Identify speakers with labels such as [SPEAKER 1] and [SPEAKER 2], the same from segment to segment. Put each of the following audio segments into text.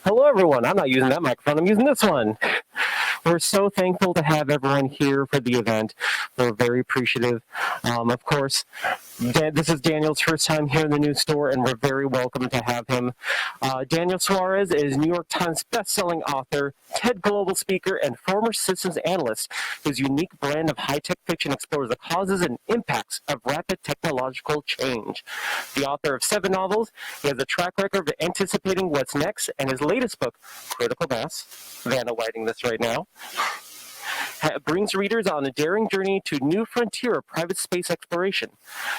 [SPEAKER 1] Hello, everyone. I'm not using that microphone. I'm using this one. We're so thankful to have everyone here for the event. We're very appreciative. Of course, this is Daniel's first time here in the news store, and we're very welcome to have him. Daniel Suarez is New York Times bestselling author, TEDGlobal speaker, and former systems analyst. His unique brand of high-tech fiction explores the causes and impacts of rapid technological change. The author of 7 novels, he has a track record of anticipating what's next, and his latest book, Critical Mass, Vanna Whiting this right now, brings readers on a daring journey to new frontier of private space exploration.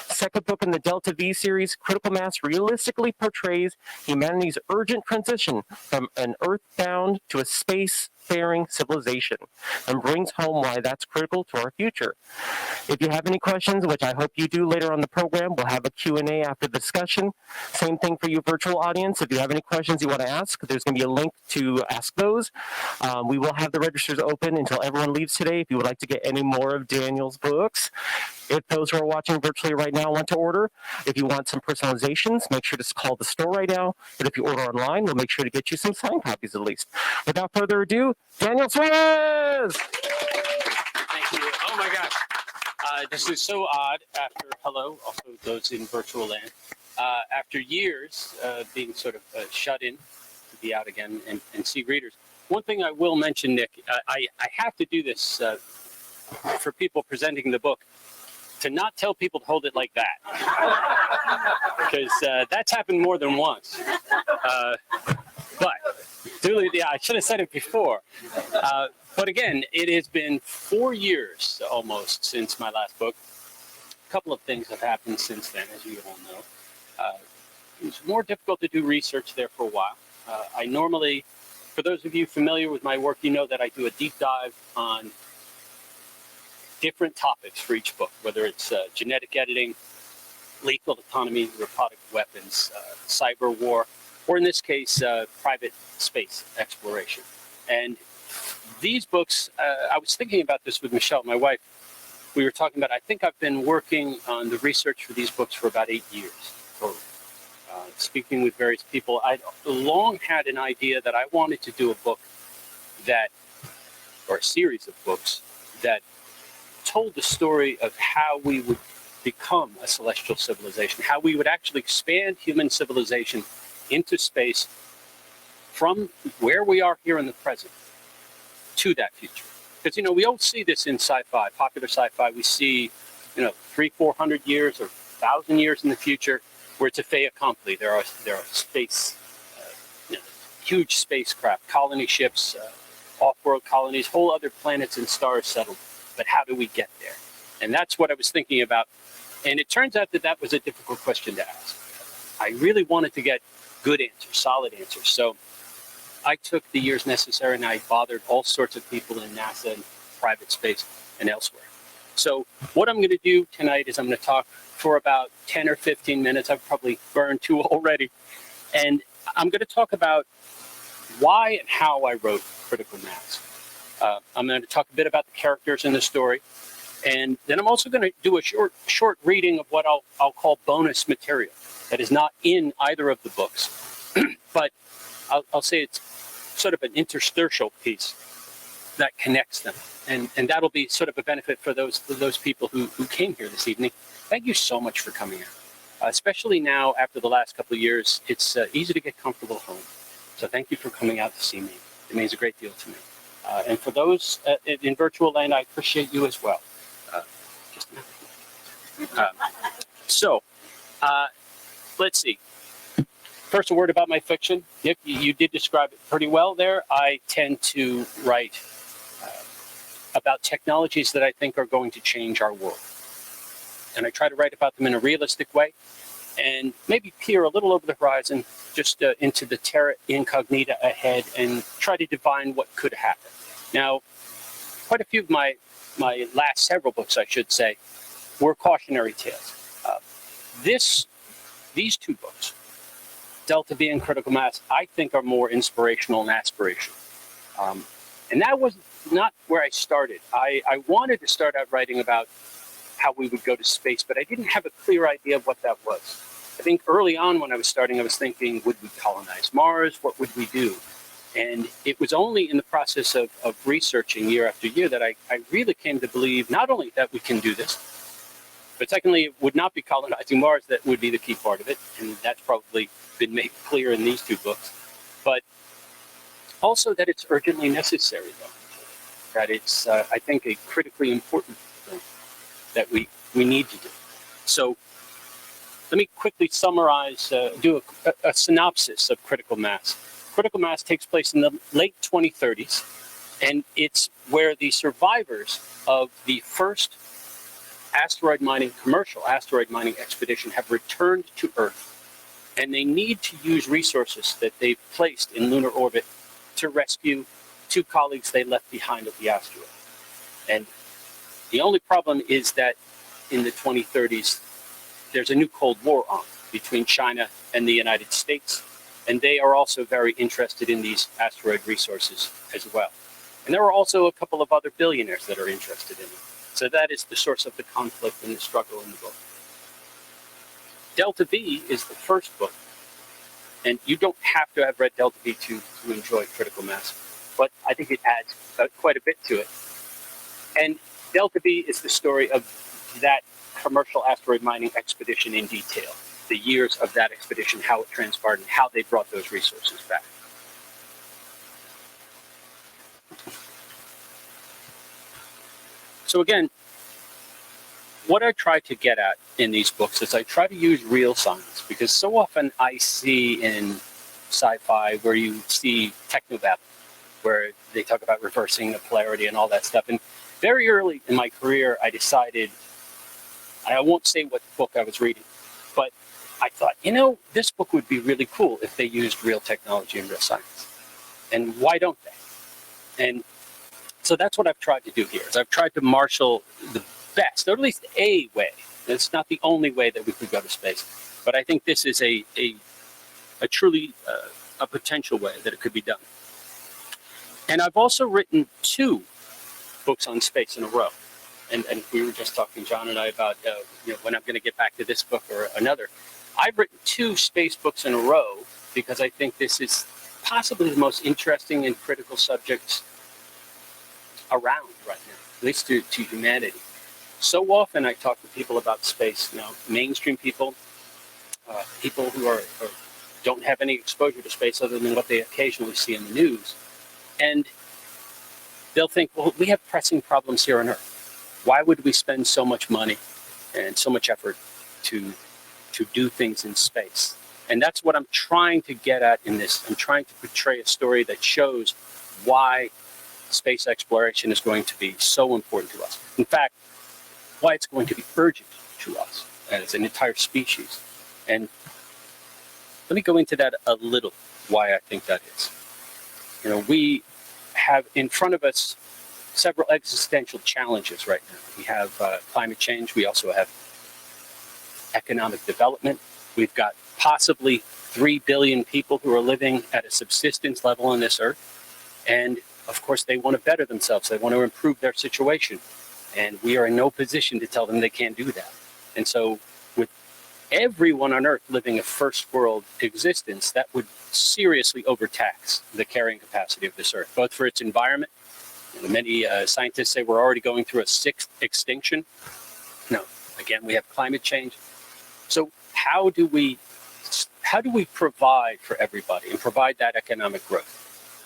[SPEAKER 1] Second book in the Delta V series, Critical Mass realistically portrays humanity's urgent transition from an Earthbound to a space-faring civilization and brings home why that's critical to our future. If you have any questions, which I hope you do later on the program, we'll have a Q&A after the discussion. Same thing for you virtual audience. If you have any questions you want to ask, there's going to be a link to ask those. We will have the registers open until everyone leaves today if you would like to get any more of Daniel's books. If those who are watching virtually right now want to order, if you want some personalizations, make sure to call the store right now. But if you order online, we'll make sure to get you some signed copies at least. Without further ado, Daniel Suarez!
[SPEAKER 2] Thank you. Oh my gosh. This is so odd after, hello, also those in virtual land. After years being sort of shut in to be out again and see readers. One thing I will mention, Nick, I have to do this for people presenting the book, to not tell people to hold it like that. Because that's happened more than once. But, yeah, I should have said it before. But again, it has been 4 years almost since my last book. A couple of things have happened since then, as you all know. It was more difficult to do research there for a while. I normally, for those of you familiar with my work, you know that I do a deep dive on different topics for each book, whether it's genetic editing, lethal autonomy, robotic weapons, cyber war, or in this case, private space exploration. And these books, I was thinking about this with Michelle, my wife. We were talking about, I think I've been working on the research for these books for about 8 years total. Speaking with various people, I'd long had an idea that I wanted to do a book that, or a series of books, that told the story of how we would become a celestial civilization, how we would actually expand human civilization into space from where we are here in the present to that future. Because, you know, we all see this in sci-fi, popular sci-fi. We see, 300-400 years or 1,000 years in the future where it's a fait accompli. There are space, huge spacecraft, colony ships, off-world colonies, whole other planets and stars settled. But how do we get there? And that's what I was thinking about. And it turns out that that was a difficult question to ask. I really wanted to get good answers, solid answers. So I took the years necessary and I bothered all sorts of people in NASA and private space and elsewhere. So what I'm going to do tonight is I'm going to talk for about 10 or 15 minutes. I've probably burned 2 already. And I'm going to talk about why and how I wrote Critical Mass. I'm going to talk a bit about the characters in the story. And then I'm also going to do a short reading of what I'll call bonus material that is not in either of the books. But I'll say it's sort of an interstitial piece that connects them. And that'll be sort of a benefit for those people who came here this evening. Thank you so much for coming out. Especially now, after the last couple of years, it's easy to get comfortable at home. So thank you for coming out to see me. It means a great deal to me. And for those in virtual land, I appreciate you as well. So, let's see. First, a word about my fiction. Nick, you did describe it pretty well there. I tend to write about technologies that I think are going to change our world. And I try to write about them in a realistic way and maybe peer a little over the horizon, just into the terra incognita ahead and try to divine what could happen. Now, quite a few of my last several books, I should say, were cautionary tales. These 2 books, Delta V and Critical Mass, I think are more inspirational and aspirational. And that was not where I started. I wanted to start out writing about how we would go to space, but I didn't have a clear idea of what that was. I think early on when I was starting, I was thinking, would we colonize Mars? What would we do? And it was only in the process of researching year after year that I really came to believe not only that we can do this, but secondly, it would not be colonizing Mars that would be the key part of it. And that's probably been made clear in these two books. But also that it's urgently necessary, though. That it's, I think, a critically important thing that we need to do. So let me quickly summarize, do a synopsis of critical mass. Critical mass takes place in the late 2030s, and it's where the survivors of the first commercial asteroid mining expedition have returned to Earth, and they need to use resources that they've placed in lunar orbit to rescue 2 colleagues they left behind at the asteroid. And the only problem is that in the 2030s, there's a new Cold War on between China and the United States, and they are also very interested in these asteroid resources as well. And there are also a couple of other billionaires that are interested in it. So that is the source of the conflict and the struggle in the book. Delta V is the first book, and you don't have to have read Delta V to enjoy critical mass, but I think it adds quite a bit to it. And Delta V is the story of that commercial asteroid mining expedition in detail, the years of that expedition, how it transpired, and how they brought those resources back. So again, what I try to get at in these books is I try to use real science, because so often I see in sci-fi where you see technobabble, where they talk about reversing the polarity and all that stuff. And very early in my career, I decided, I won't say what book I was reading, but I thought, this book would be really cool if they used real technology and real science. And why don't they? And so that's what I've tried to do here, is I've tried to marshal the best, or at least a way. It's not the only way that we could go to space, but I think this is a truly a potential way that it could be done. And I've also written 2 books on space in a row. And we were just talking, John and I, about when I'm going to get back to this book or another. I've written 2 space books in a row because I think this is possibly the most interesting and critical subject around right now, at least to humanity. So often I talk to people about space, mainstream people, people who don't have any exposure to space other than what they occasionally see in the news. And they'll think, well, we have pressing problems here on Earth. Why would we spend so much money and so much effort to do things in space? And that's what I'm trying to get at in this. I'm trying to portray a story that shows why space exploration is going to be so important to us. In fact, why it's going to be urgent to us as an entire species. And let me go into that a little, why I think that is. We have in front of us several existential challenges right now. We have climate change. We also have economic development. We've got possibly 3 billion people who are living at a subsistence level on this earth. And of course, they want to better themselves. They want to improve their situation. And we are in no position to tell them they can't do that. And so with everyone on Earth living a first world existence, that would seriously overtax the carrying capacity of this Earth, both for its environment. Many scientists say we're already going through a 6th extinction. No, again, we have climate change. So how do we provide for everybody and provide that economic growth?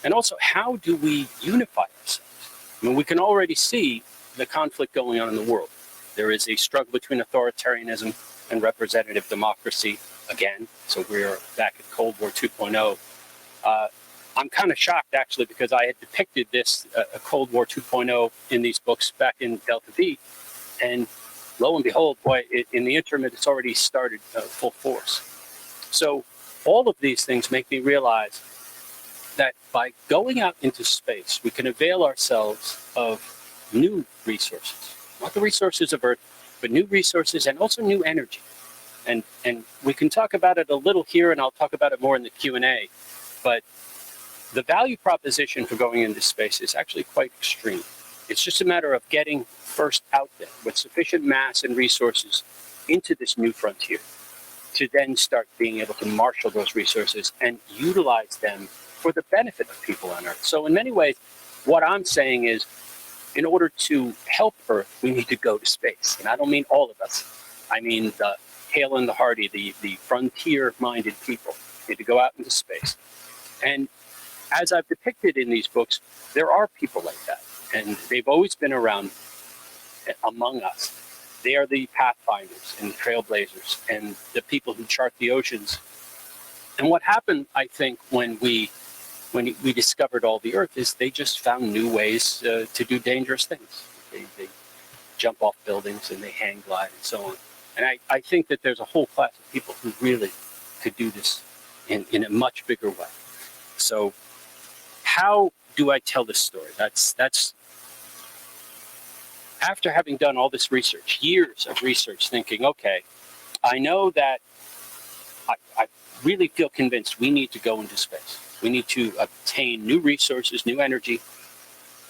[SPEAKER 2] And also, how do we unify ourselves? We can already see the conflict going on in the world. There is a struggle between authoritarianism and representative democracy again. So we're back at Cold War 2.0. I'm kind of shocked, actually, because I had depicted this, Cold War 2.0, in these books back in Delta V. And lo and behold, in the interim, it's already started full force. So all of these things make me realize that by going out into space, we can avail ourselves of new resources, not the resources of Earth, but new resources and also new energy. And we can talk about it a little here, and I'll talk about it more in the Q&A, but the value proposition for going into space is actually quite extreme. It's just a matter of getting first out there with sufficient mass and resources into this new frontier. to then start being able to marshal those resources and utilize them for the benefit of people on Earth. So in many ways, what I'm saying is, in order to help Earth, we need to go to space. And I don't mean all of us. I mean the hale and the hearty, the frontier-minded people need to go out into space. And as I've depicted in these books, there are people like that. And they've always been around among us. They are the pathfinders and the trailblazers and the people who chart the oceans. And what happened, I think, when we discovered all the Earth is they just found new ways to do dangerous things. They jump off buildings and they hang glide and so on. And I think that there's a whole class of people who really could do this in a much bigger way. So how do I tell this story? That's after having done all this research, years of research, thinking, okay, I know that I really feel convinced we need to go into space. We need to obtain new resources, new energy.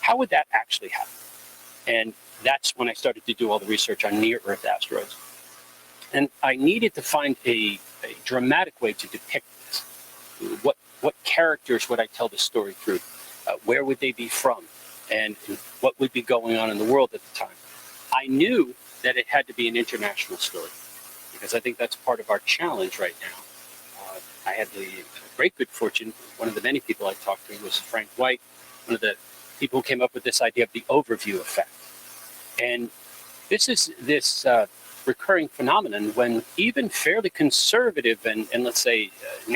[SPEAKER 2] How would that actually happen? And that's when I started to do all the research on near-Earth asteroids. And I needed to find a dramatic way to depict this. What characters would I tell the story through? Where would they be from? And what would be going on in the world at the time? I knew that it had to be an international story, because I think that's part of our challenge right now. I had the great good fortune, one of the many people I talked to was Frank White, one of the people who came up with this idea of the overview effect. And this is this recurring phenomenon when even fairly conservative and let's say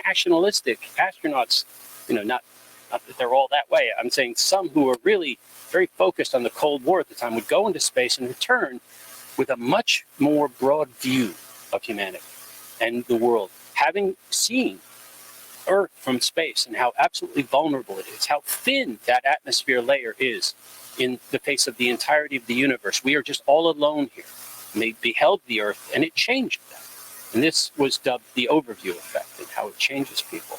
[SPEAKER 2] nationalistic astronauts, not that they're all that way, I'm saying some who are really very focused on the Cold War at the time would go into space and return with a much more broad view of humanity and the world, having seen Earth from space and how absolutely vulnerable it is, how thin that atmosphere layer is in the face of the entirety of the universe. We are just all alone here. And they beheld the Earth and it changed them. And this was dubbed the overview effect and how it changes people.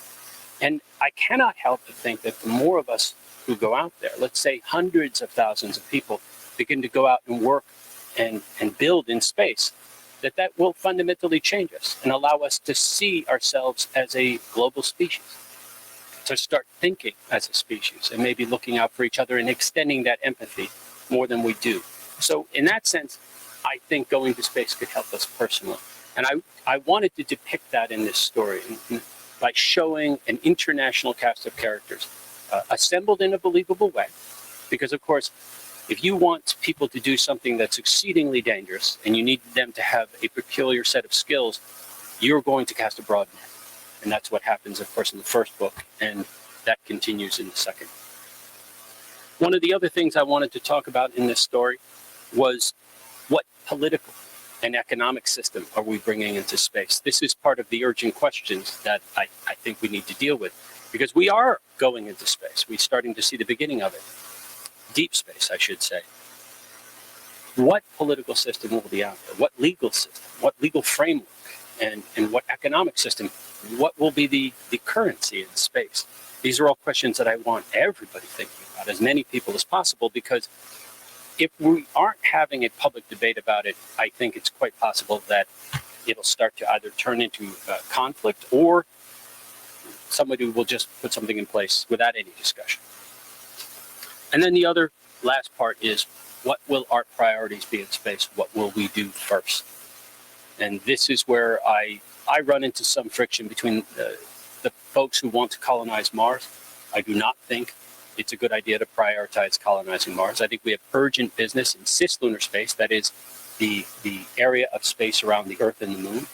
[SPEAKER 2] And I cannot help but think that the more of us who go out there, let's say hundreds of thousands of people, begin to go out and work and build in space, that will fundamentally change us and allow us to see ourselves as a global species, to start thinking as a species and maybe looking out for each other and extending that empathy more than we do. So in that sense, I think going to space could help us personally. And I wanted to depict that in this story by showing an international cast of characters assembled in a believable way. Because, of course, if you want people to do something that's exceedingly dangerous and you need them to have a peculiar set of skills, you're going to cast a broad net. And that's what happens, of course, in the first book, and that continues in the second. One of the other things I wanted to talk about in this story was what political and economic system are we bringing into space? This is part of the urgent questions that I think we need to deal with, because we are going into space. We're starting to see the beginning of it. Deep space, I should say. What political system will be out there? What legal system? What legal framework? And what economic system? What will be the currency in space? These are all questions that I want everybody thinking about, as many people as possible, because if we aren't having a public debate about it, I think it's quite possible that it'll start to either turn into conflict, or somebody will just put something in place without any discussion. And then the other last part is, what will our priorities be in space? What will we do first? And this is where I run into some friction between the folks who want to colonize Mars. I do not think it's a good idea to prioritize colonizing Mars. I think we have urgent business in cislunar space, that is the area of space around the Earth and the Moon.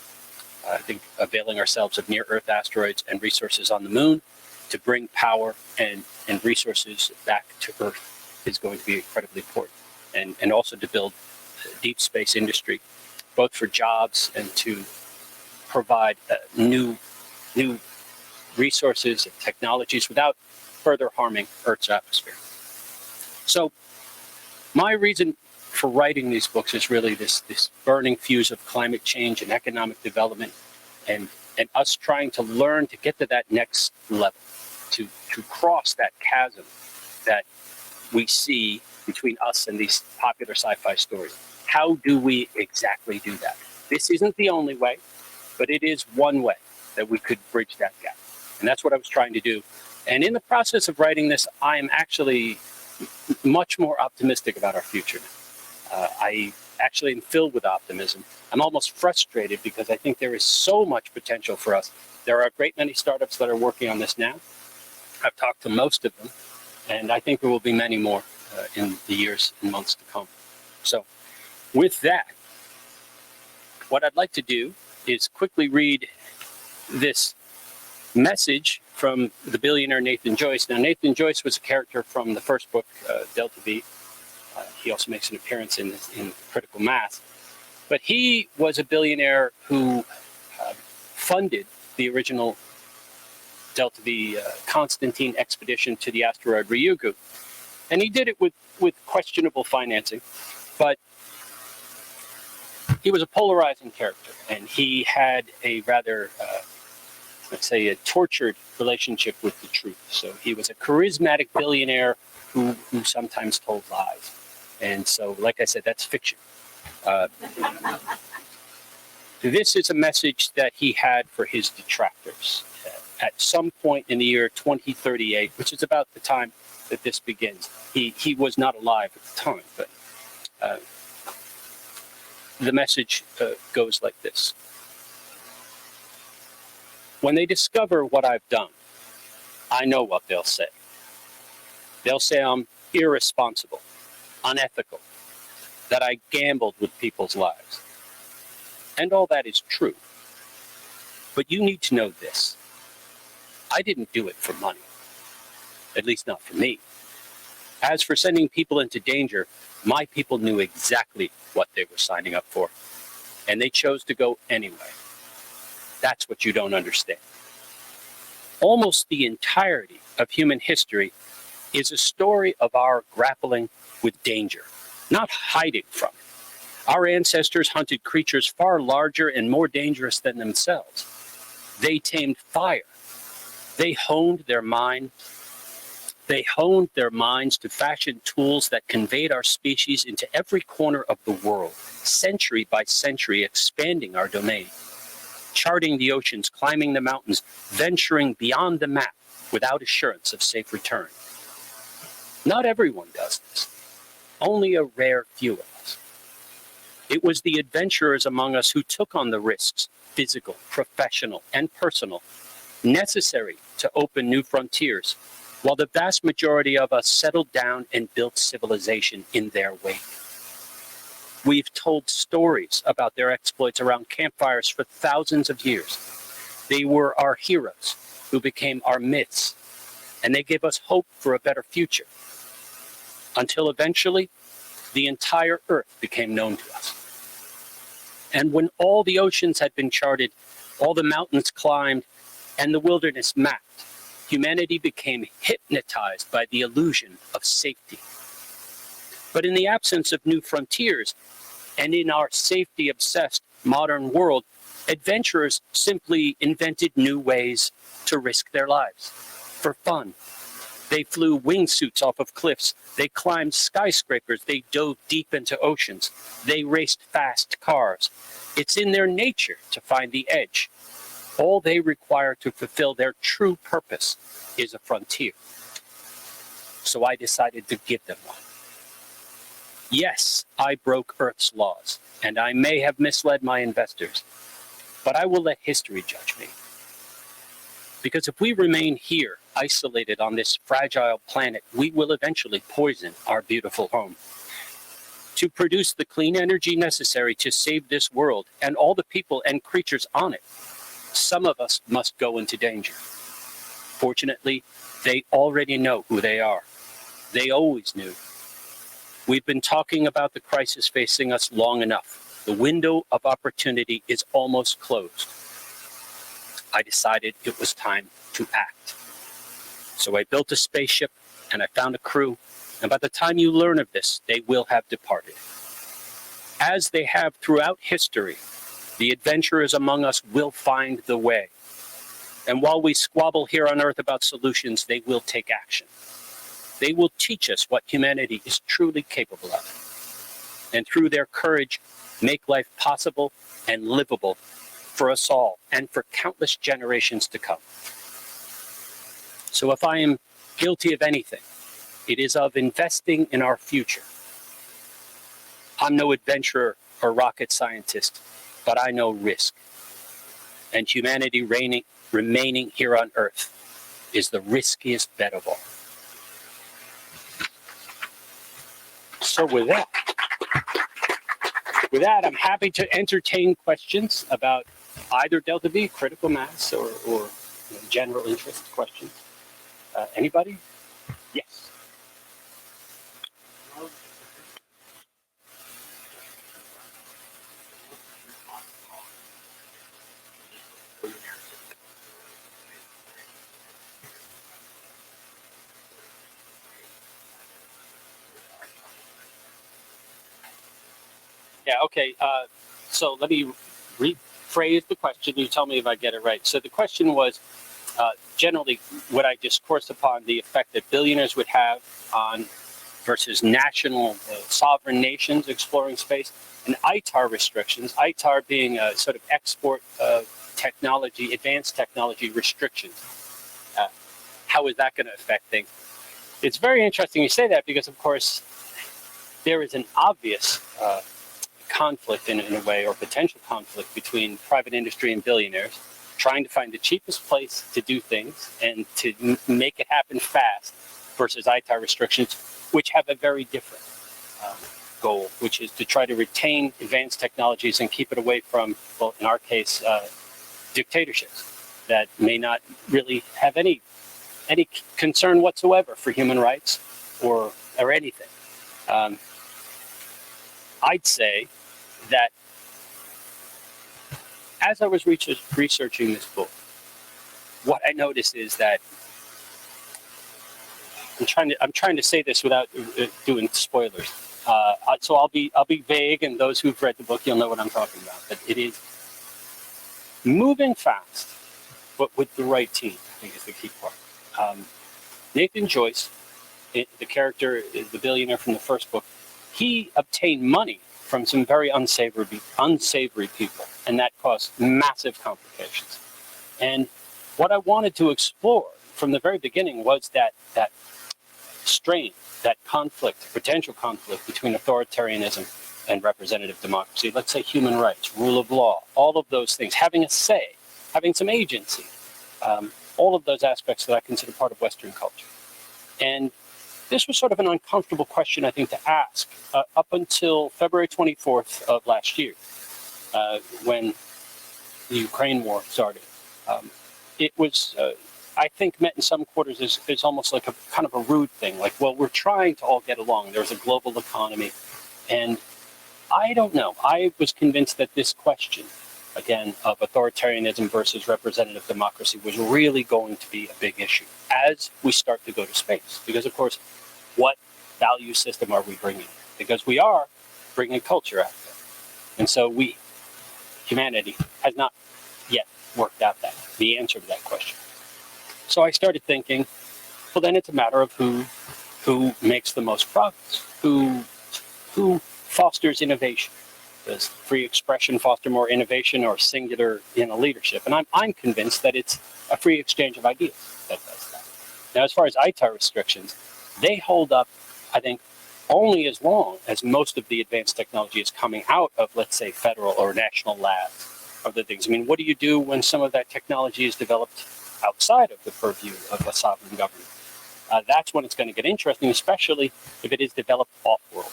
[SPEAKER 2] I think availing ourselves of near-Earth asteroids and resources on the Moon to bring power and resources back to Earth is going to be incredibly important. And also to build a deep space industry, both for jobs and to provide new resources and technologies without further harming Earth's atmosphere. So my reason for writing these books is really this burning fuse of climate change and economic development, and us trying to learn to get to that next level, to cross that chasm that we see between us and these popular sci-fi stories. How do we exactly do that? This isn't the only way. but it is one way that we could bridge that gap. And that's what I was trying to do. And in the process of writing this, I am actually much more optimistic about our future. I actually am filled with optimism. I'm almost frustrated because I think there is so much potential for us. There are a great many startups that are working on this now. I've talked to most of them, and I think there will be many more in the years and months to come. So with that, what I'd like to do is quickly read this message from the billionaire Nathan Joyce. Now, Nathan Joyce was a character from the first book, Delta V. He also makes an appearance in Critical Mass. But he was a billionaire who funded the original Delta V Constantine expedition to the asteroid Ryugu. And he did it with questionable financing, but he was a polarizing character, and he had a rather, let's say, a tortured relationship with the truth. So he was a charismatic billionaire who sometimes told lies. And so, like I said, that's fiction. This is a message that he had for his detractors. At some point in the year 2038, which is about the time that this begins. He was not alive at the time, but the message goes like this. When they discover what I've done, I know what they'll say. They'll say I'm irresponsible, unethical, that I gambled with people's lives. And all that is true. But you need to know this. I didn't do it for money. At least not for me. As for sending people into danger, my people knew exactly what they were signing up for. And they chose to go anyway. That's what you don't understand. Almost the entirety of human history is a story of our grappling with danger, not hiding from it. Our ancestors hunted creatures far larger and more dangerous than themselves. They tamed fire. They honed their minds to fashion tools that conveyed our species into every corner of the world, century by century, expanding our domain, charting the oceans, climbing the mountains, venturing beyond the map without assurance of safe return. Not everyone does this. Only a rare few of us. It was the adventurers among us who took on the risks, physical, professional, and personal, necessary to open new frontiers, while the vast majority of us settled down and built civilization in their wake. We've told stories about their exploits around campfires for thousands of years. They were our heroes who became our myths, and they gave us hope for a better future, until eventually the entire Earth became known to us. And when all the oceans had been charted, all the mountains climbed, and the wilderness mapped, humanity became hypnotized by the illusion of safety. But in the absence of new frontiers, and in our safety-obsessed modern world, adventurers simply invented new ways to risk their lives for fun. They flew wingsuits off of cliffs. They climbed skyscrapers. They dove deep into oceans. They raced fast cars. It's in their nature to find the edge. All they require to fulfill their true purpose is a frontier. So I decided to give them one. Yes, I broke Earth's laws, and I may have misled my investors, but I will let history judge me. Because if we remain here, isolated on this fragile planet, we will eventually poison our beautiful home. To produce the clean energy necessary to save this world and all the people and creatures on it, some of us must go into danger. Fortunately, they already know who they are. They always knew. We've been talking about the crisis facing us long enough. The window of opportunity is almost closed. I decided it was time to act. So I built a spaceship and I found a crew, and by the time you learn of this, they will have departed. As they have throughout history, the adventurers among us will find the way. And while we squabble here on Earth about solutions, they will take action. They will teach us what humanity is truly capable of. And through their courage, make life possible and livable for us all and for countless generations to come. So if I am guilty of anything, it is of investing in our future. I'm no adventurer or rocket scientist, but I know risk. And humanity remaining here on Earth is the riskiest bet of all. So with that, I'm happy to entertain questions about either Delta V, critical mass, or general interest questions. Anybody? Yes. Yeah, okay. So let me rephrase the question. You tell me if I get it right. So the question was, generally, would I discourse upon the effect that billionaires would have on versus national sovereign nations exploring space, and ITAR restrictions, ITAR being a sort of export technology, advanced technology restrictions. How is that going to affect things? It's very interesting you say that because, of course, there is an obvious conflict in a way, or potential conflict between private industry and billionaires trying to find the cheapest place to do things and to make it happen fast versus ITAR restrictions, which have a very different goal, which is to try to retain advanced technologies and keep it away from, well, in our case, dictatorships that may not really have any concern whatsoever for human rights or anything. I'd say that as I was researching this book, what I noticed is that I'm trying to say this without doing spoilers. So I'll be vague, and those who've read the book, you'll know what I'm talking about. But it is moving fast, but with the right team, I think is the key part. Nathan Joyce, the character, the billionaire from the first book, he obtained money from some very unsavory people, and that caused massive complications. And what I wanted to explore from the very beginning was that strain, that conflict, potential conflict between authoritarianism and representative democracy. Let's say human rights, rule of law, all of those things, having a say, having some agency, all of those aspects that I consider part of Western culture. And this was sort of an uncomfortable question, I think, to ask up until February 24th of last year, when the Ukraine war started. It was, I think, met in some quarters as almost like a kind of a rude thing. Like, well, we're trying to all get along. There's a global economy. And I don't know. I was convinced that this question, again, of authoritarianism versus representative democracy was really going to be a big issue as we start to go to space. Because, of course, what value system are we bringing? Because we are bringing culture out there. And so humanity, has not yet worked out the answer to that question. So I started thinking, well, then it's a matter of who makes the most progress, who fosters innovation. Does free expression foster more innovation or singular leadership? And I'm convinced that it's a free exchange of ideas that does that. Now, as far as ITAR restrictions, they hold up, I think, only as long as most of the advanced technology is coming out of, let's say, federal or national labs, other things. I mean, what do you do when some of that technology is developed outside of the purview of a sovereign government? That's when it's going to get interesting, especially if it is developed off-world.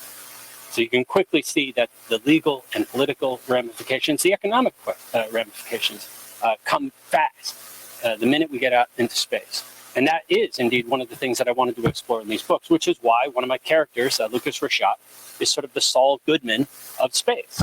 [SPEAKER 2] So you can quickly see that the legal and political ramifications, the economic ramifications, come fast the minute we get out into space. And that is indeed one of the things that I wanted to explore in these books, which is why one of my characters, Lucas Rashat, is sort of the Saul Goodman of space.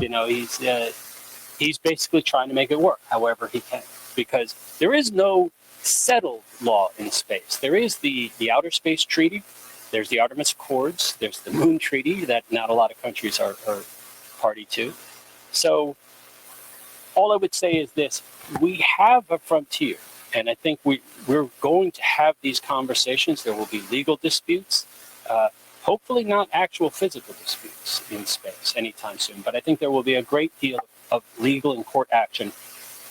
[SPEAKER 2] He's basically trying to make it work however he can, because there is no settled law in space. There is the Outer Space Treaty, there's the Artemis Accords, there's the Moon Treaty that not a lot of countries are party to. So all I would say is this: we have a frontier. And I think we're going to have these conversations. There will be legal disputes, hopefully not actual physical disputes in space anytime soon. But I think there will be a great deal of legal and court action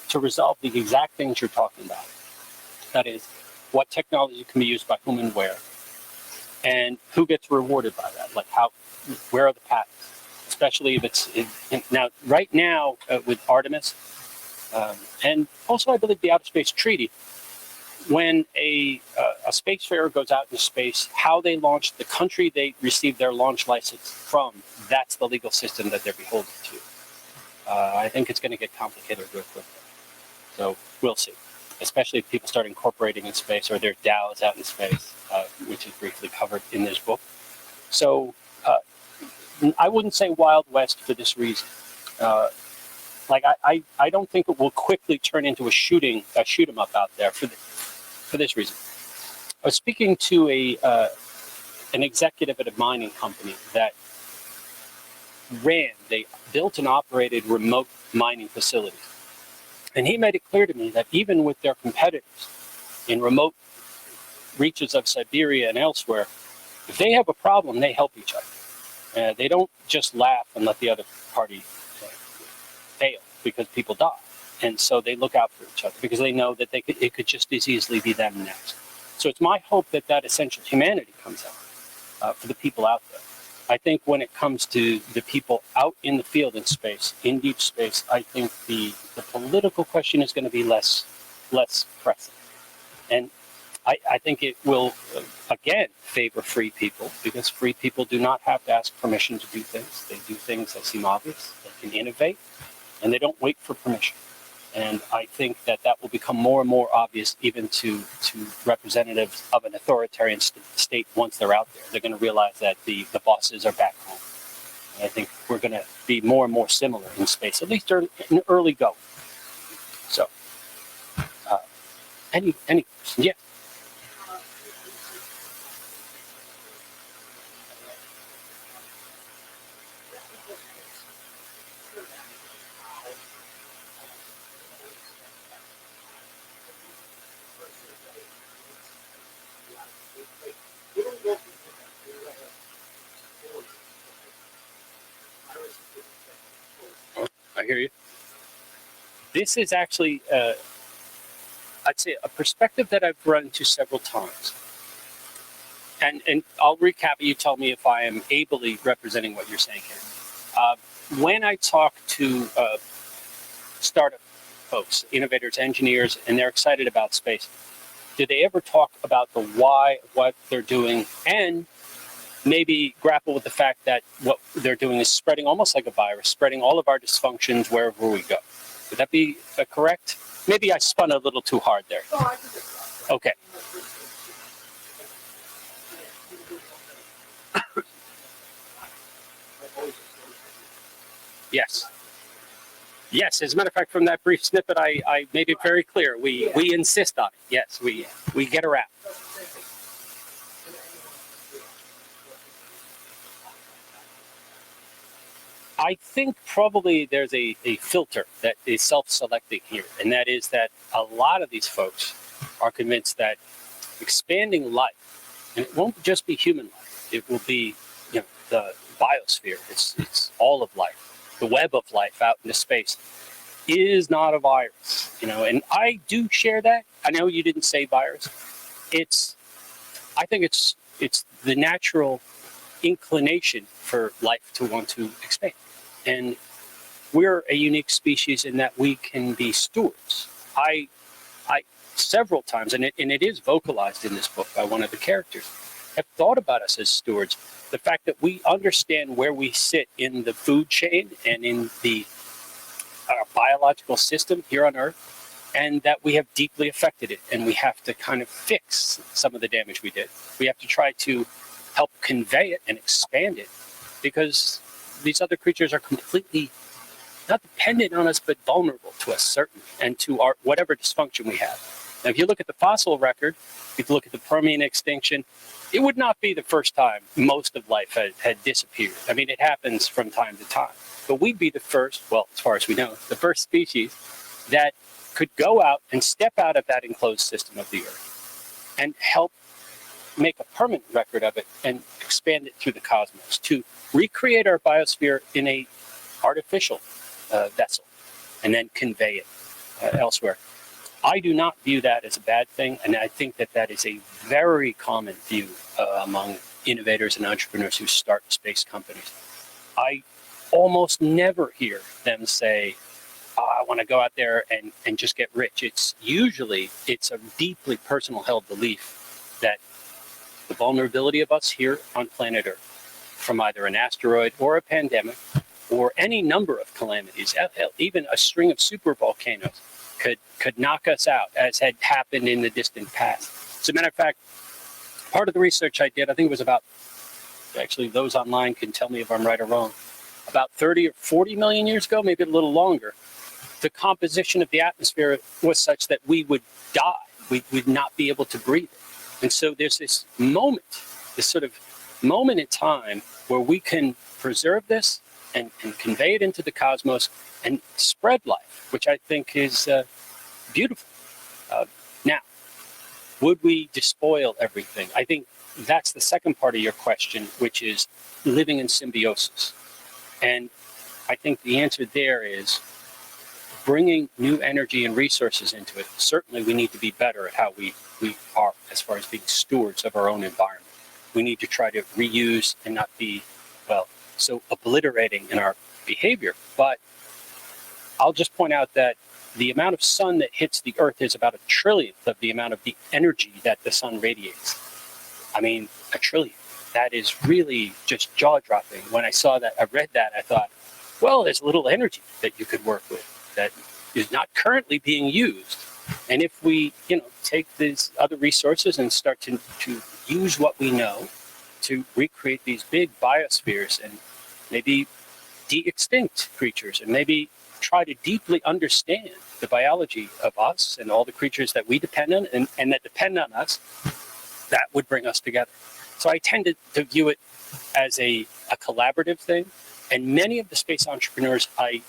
[SPEAKER 2] to resolve the exact things you're talking about. That is, what technology can be used by whom and where, and who gets rewarded by that. Like where are the patents? Especially if it's now, right now with Artemis, and also I believe the Outer Space Treaty, when a spacefarer goes out into space, how they launch, the country they receive their launch license from, that's the legal system that they're beholden to. I think it's going to get complicated real quickly. So we'll see, especially if people start incorporating in space, or their DAOs out in space, which is briefly covered in this book. So I wouldn't say Wild West for this reason. I don't think it will quickly turn into a shoot 'em up out there for this reason. I was speaking to an executive at a mining company that they built and operated remote mining facilities. And he made it clear to me that even with their competitors in remote reaches of Siberia and elsewhere, if they have a problem, they help each other. They don't just laugh and let the other party fail because people die. And so they look out for each other because they know that it could just as easily be them next. So it's my hope that essential humanity comes out for the people out there. I think when it comes to the people out in the field in space, in deep space, I think the political question is going to be less pressing. And I think it will, again, favor free people, because free people do not have to ask permission to do things. They do things that seem obvious, they can innovate, and they don't wait for permission. And I think that will become more and more obvious even to representatives of an authoritarian state once they're out there. They're going to realize that the bosses are back home. And I think we're going to be more and more similar in space, at least in early go. So, any questions? Yeah. I hear you. This is actually, I'd say, a perspective that I've run into several times. And I'll recap it. You tell me if I am ably representing what you're saying here. When I talk to startup folks, innovators, engineers, and they're excited about space, do they ever talk about the why, what they're doing, and maybe grapple with the fact that what they're doing is spreading almost like a virus, spreading all of our dysfunctions wherever we go? Would that be correct? Maybe I spun a little too hard there. Okay. Yes. Yes, as a matter of fact, from that brief snippet, I made it very clear. We insist on it. Yes, we get around. I think probably there's a filter that is self-selecting here, and that is that a lot of these folks are convinced that expanding life, and it won't just be human life, it will be the biosphere, it's all of life, the web of life out into space, is not a virus, and I do share that. I know you didn't say virus. I think it's the natural inclination for life to want to expand. And we're a unique species in that we can be stewards. I several times, and it is vocalized in this book by one of the characters, have thought about us as stewards. The fact that we understand where we sit in the food chain and in the biological system here on Earth, and that we have deeply affected it, and we have to kind of fix some of the damage we did. We have to try to help convey it and expand it, because these other creatures are completely not dependent on us, but vulnerable to us, certainly, and to our whatever dysfunction we have. Now, if you look at the fossil record, if you look at the Permian extinction, it would not be the first time most of life had disappeared. I mean, it happens from time to time. But we'd be the first, well, as far as we know, the first species that could go out and step out of that enclosed system of the Earth and help make a permanent record of it and expand it through the cosmos, to recreate our biosphere in a artificial vessel and then convey it. elsewhere. I do not view that as a bad thing, and I think that that is a very common view among innovators and entrepreneurs who start space companies. I almost never hear them say, oh, I want to go out there and just get rich. It's a deeply personal held belief that the vulnerability of us here on planet Earth from either an asteroid or a pandemic or any number of calamities, even a string of super volcanoes could knock us out, as had happened in the distant past. As a matter of fact, part of the research I did, I think it was about, actually those online can tell me if I'm right or wrong, about 30 or 40 million years ago, maybe a little longer, the composition of the atmosphere was such that we would die. We would not be able to breathe. And so there's this moment, this sort of moment in time where we can preserve this and convey it into the cosmos and spread life, which I think is beautiful. Now, would we despoil everything? I think that's the second part of your question, which is living in symbiosis. And I think the answer there is bringing new energy and resources into it. Certainly, we need to be better at how we are as far as being stewards of our own environment. We need to try to reuse and not be, so obliterating in our behavior. But I'll just point out that the amount of sun that hits the Earth is about 1/trillionth of the amount of the energy that the sun radiates. I mean, 1 trillion. That is really just jaw-dropping. When I saw that, I read that, I thought, well, there's a little energy that you could work with that is not currently being used. And if we, take these other resources and start to use what we know to recreate these big biospheres and maybe de-extinct creatures, and maybe try to deeply understand the biology of us and all the creatures that we depend on and that depend on us, that would bring us together. So I tend to view it as a collaborative thing. And many of the space entrepreneurs I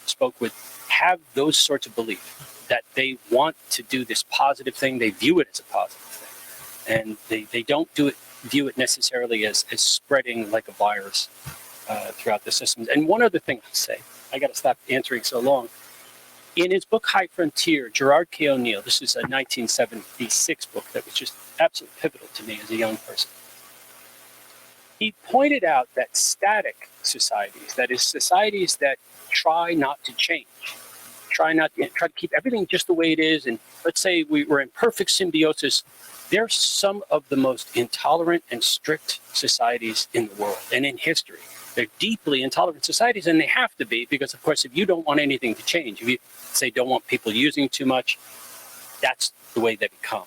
[SPEAKER 2] spoke with have those sorts of beliefs, that they want to do this positive thing. They view it as a positive thing. And they don't view it necessarily as spreading like a virus throughout the systems. And one other thing I'll say, I got to stop answering so long. In his book, High Frontier, Gerard K. O'Neill, this is a 1976 book that was just absolutely pivotal to me as a young person. He pointed out that static societies, that is, societies that try not to change, try to keep everything just the way it is, and let's say we were in perfect symbiosis, they're some of the most intolerant and strict societies in the world and in history. They're deeply intolerant societies, and they have to be, because, of course, if you don't want anything to change, if you say don't want people using too much, that's the way they become.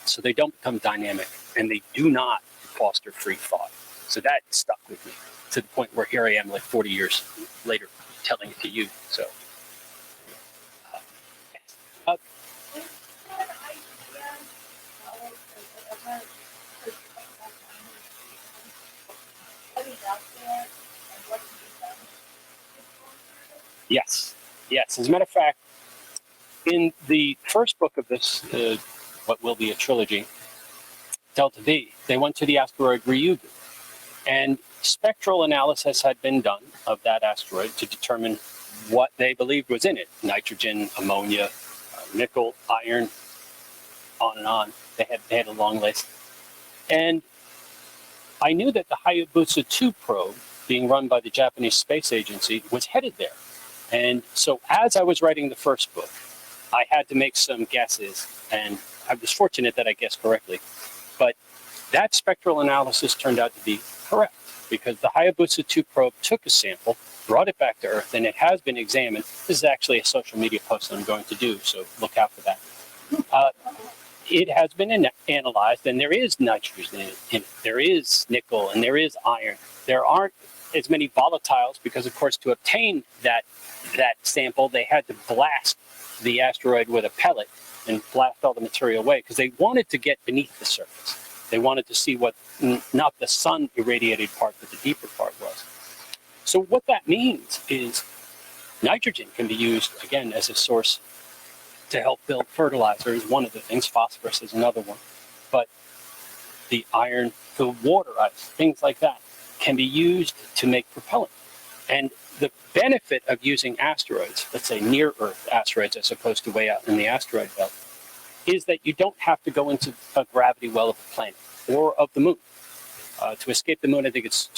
[SPEAKER 2] So they don't become dynamic, and they do not foster free thought. So that stuck with me to the point where here I am, like 40 years later, telling it to you. So. Yes. As a matter of fact, in the first book of this, what will be a trilogy, Delta V, they went to the asteroid Ryugu, and spectral analysis had been done of that asteroid to determine what they believed was in it: nitrogen, ammonia, nickel, iron, on and on. They had a long list. And I knew that the Hayabusa 2 probe, being run by the Japanese Space Agency, was headed there. And so as I was writing the first book, I had to make some guesses, and I was fortunate that I guessed correctly. But that spectral analysis turned out to be correct, because the Hayabusa 2 probe took a sample, brought it back to Earth, and it has been examined. This is actually a social media post I'm going to do, so look out for that. It has been analyzed, and there is nitrogen in it. There is nickel, and there is iron. There aren't as many volatiles because, of course, to obtain that sample, they had to blast the asteroid with a pellet and blast all the material away, because they wanted to get beneath the surface. They wanted to see what not the sun irradiated part, but the deeper part was. So what that means is nitrogen can be used, again, as a source to help build fertilizer is one of the things. Phosphorus is another one. But the iron, the water ice, things like that can be used to make propellant. And the benefit of using asteroids, let's say near Earth asteroids as opposed to way out in the asteroid belt, is that you don't have to go into a gravity well of a planet or of the moon. To escape the moon, I think it's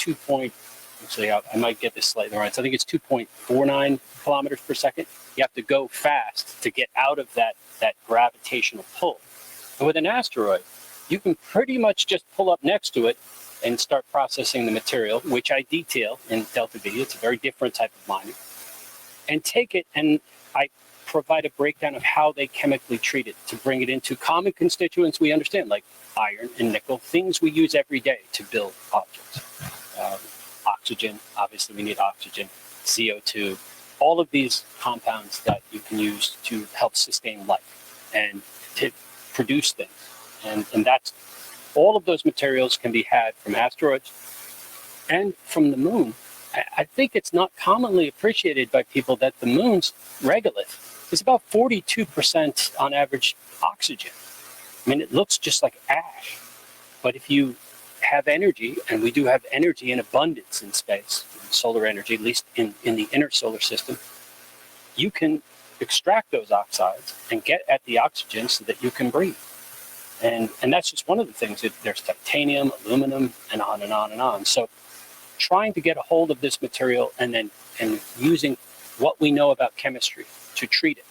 [SPEAKER 2] actually, I might get this slightly wrong. I think it's 2.49 kilometers per second. You have to go fast to get out of that gravitational pull. And with an asteroid, you can pretty much just pull up next to it and start processing the material, which I detail in Delta V. It's a very different type of mining. And take it, and I provide a breakdown of how they chemically treat it to bring it into common constituents we understand, like iron and nickel, things we use every day to build objects. Oxygen, obviously we need oxygen, CO2, all of these compounds that you can use to help sustain life and to produce things. And that's, all of those materials can be had from asteroids and from the moon. I think it's not commonly appreciated by people that the moon's regolith is about 42% on average oxygen. I mean, it looks just like ash, but if you have energy, and we do have energy in abundance in space, solar energy, at least in the inner solar system, you can extract those oxides and get at the oxygen so that you can breathe. And that's just one of the things. There's titanium, aluminum, and on and on and on. So trying to get a hold of this material and using what we know about chemistry to treat it.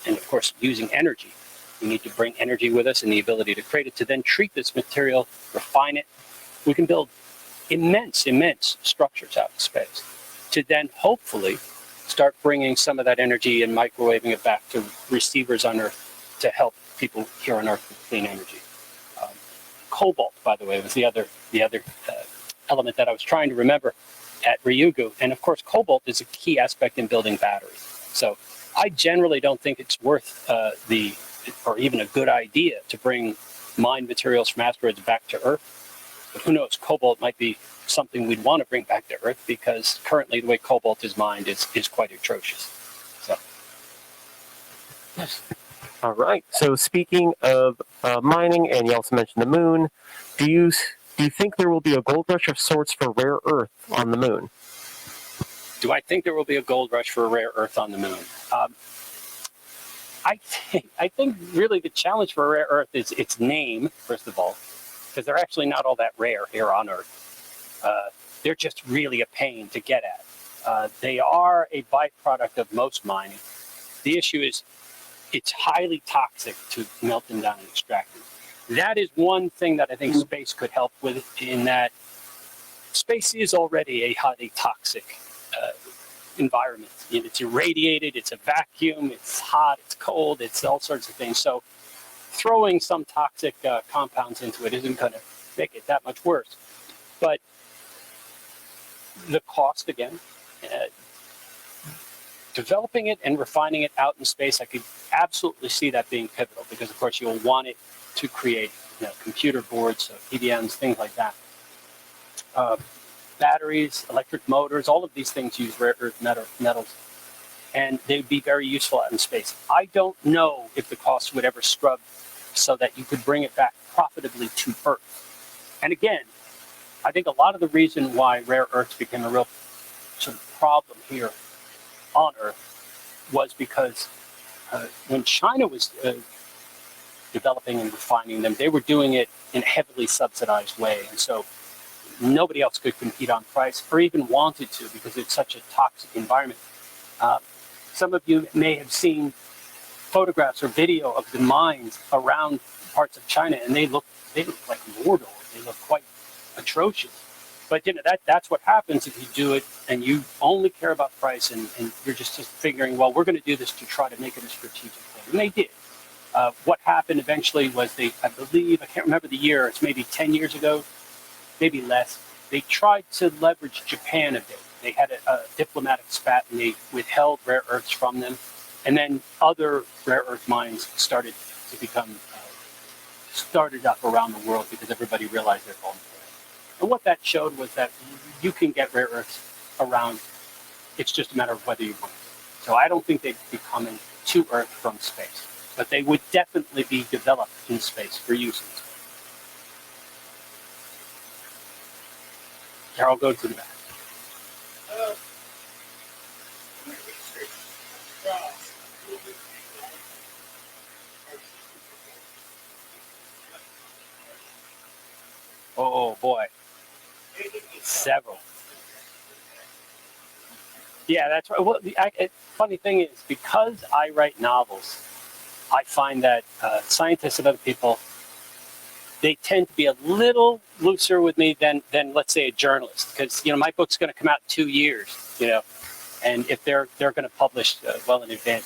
[SPEAKER 2] And of course, using energy. We need to bring energy with us and the ability to create it, to then treat this material, refine it. We can build immense structures out in space to then hopefully start bringing some of that energy and microwaving it back to receivers on Earth to help people here on Earth with clean energy. Cobalt, by the way, was the other element that I was trying to remember at Ryugu. And of course, cobalt is a key aspect in building batteries. So I generally don't think it's worth or even a good idea to bring mined materials from asteroids back to Earth. But who knows, cobalt might be something we'd want to bring back to Earth, because currently the way cobalt is mined is quite atrocious. So, yes.
[SPEAKER 1] All right. So speaking of mining, and you also mentioned the moon, do you think there will be a gold rush of sorts for rare earth on the moon?
[SPEAKER 2] Do I think there will be a gold rush for rare earth on the moon? I think really the challenge for rare earth is its name, first of all, because they're actually not all that rare here on Earth. They're just really a pain to get at. They are a byproduct of most mining. The issue is it's highly toxic to melt them down and extract them. That is one thing that I think space could help with, in that space is already a highly toxic environment. It's irradiated, it's a vacuum, it's hot, it's cold, it's all sorts of things. So throwing some toxic compounds into it isn't going to make it that much worse. But the cost, again, developing it and refining it out in space, I could absolutely see that being pivotal, because of course you'll want it to create computer boards, PDMs, things like that. Batteries, electric motors, all of these things use rare earth metals, and they'd be very useful out in space. I don't know if the cost would ever scrub so that you could bring it back profitably to Earth. And again, I think a lot of the reason why rare earths became a real sort of problem here on Earth was because when China was developing and refining them, they were doing it in a heavily subsidized way. And so nobody else could compete on price, or even wanted to, because it's such a toxic environment. Some of you may have seen photographs or video of the mines around parts of China, and they look like Mordor. They look quite atrocious. But that's what happens if you do it and you only care about price, and you're just figuring, well, we're going to do this to try to make it a strategic thing. And they did. What happened eventually was I believe, I can't remember the year, it's maybe 10 years ago, maybe less, they tried to leverage Japan a bit. They had a diplomatic spat, and they withheld rare earths from them. And then other rare earth mines started up around the world, because everybody realized they're vulnerable. And what that showed was that you can get rare earths around. It's just a matter of whether you want it. So I don't think they'd be coming to Earth from space, but they would definitely be developed in space for use in space. Here, I'll go to the back. Oh boy, several. Yeah, that's right. Well, funny thing is, because I write novels, I find that scientists and other people, they tend to be a little looser with me than let's say a journalist, because my book's going to come out in 2 years, and if they're going to publish well in advance,